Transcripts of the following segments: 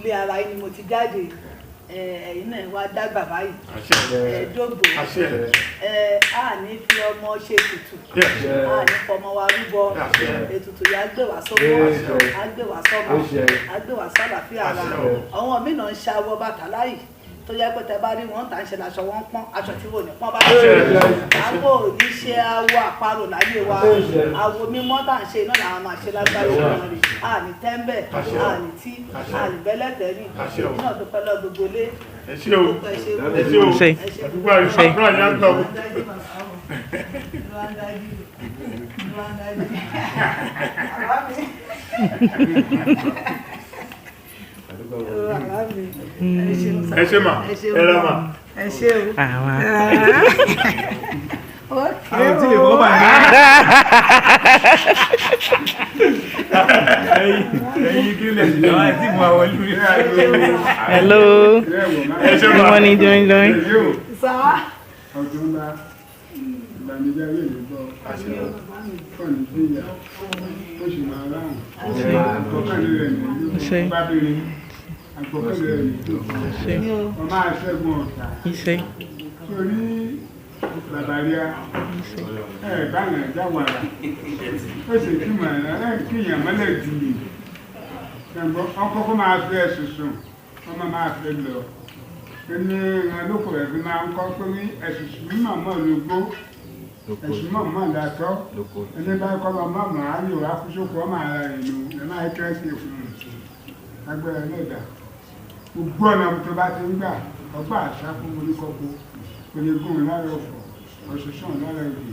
ilé ara yín ni mo ti jáde ẹ̀yin náà wá dàgbà báyìí dógbò a ní fi ọmọ ṣe tutù a ní fọmọ wa rúbọ ètùtù yà gbé wá sówó á gbé wá sọ́mọ á gbé wá sálàáfíà ara àwọn míì náà ń ṣàwọ Ọbàtálá yìí tó yẹ pé tẹ bá rí wọn tà ń ṣe láṣọ wọn pọ́n aṣọ tí wò ní pọ́n bá àgbo oníṣẹ́ awọ àparò láyé wa àwo mímọ́ tà ń ṣe iná làwọn máa ṣe lágbára ìwọ̀n rẹ̀ àní tẹ́ḿbẹ̀ àní tí àní bẹ́lẹ́tẹ̀ ní iná tó pẹ́ lọ gbogbo lé ẹ ṣé ma ẹ ra ma ẹ ṣé o àwọn tí lè kọ́ bá ní ẹ̀yìn kí lè ṣe àwọn tí mo àwọn olú hello good morning doing ọdún ńlá ìgbàmíjẹ́ ayé ìlú gbọ́ fọ́nì sí ìyá oṣù máa ráhùn àgbọ̀kànlẹ̀ rẹ̀ ní bá bèèrè àgbọ̀kànlẹ̀ rẹ̀ ní ọmọ àṣẹ́gun ọ̀tá torí bàbáríà báyìí jáwàrà ó sì kí màá kíyàn mọ́lẹ̀ dìlì ọkọ̀ máa fẹ́ ṣùṣùn ọmọ máa fẹ́ lọ ẹni ìrànlọ́pọ̀ rẹ̀ fi máa ń kọ́ pé ní ẹ̀sùsù mọ̀mọ́ lógbó ẹ̀sùn mọ̀mọ́ dàtọ́ ẹni bá kọ́ lọ mọ̀mọ́ ayò akúṣokò ọmọ ara ìlú ẹ̀ máa ń kẹ́sì fún un agbára lẹ́dà gbogbo ọ̀nà tó bá ti ń gbà ọgbà àṣà fún oníkọ́kọ́ onígun lára ọ̀fọ̀ ọ̀ṣọ̀ṣọ̀ lára òdì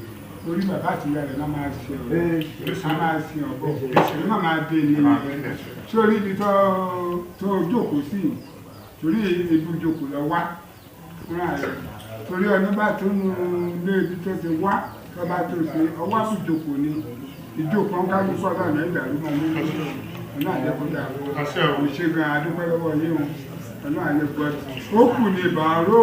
orí bàbá àti ìyá rẹ̀ náà máa ṣe ọ̀bọ̀ a máa ṣe ọ̀bọ̀ èyí máa máa dé ní ilẹ̀ sórí ibi tó jókòó sí torí ibi jókòó lọ wá fúnra rẹ̀ torí ọdún bá tó nu ilé ibi tó ti wá lọ́ba tó ṣe ọwọ́ sì jókòó ní ìjókòó ń kájú sọ́dọ̀ ní ìdàrú máa ní ọ̀nà àjẹkọ̀dà òṣègùn àdúpẹ́ lọ́wọ́ yìí ọ̀nà àjẹkọ̀dà ó kù ní ìbàárò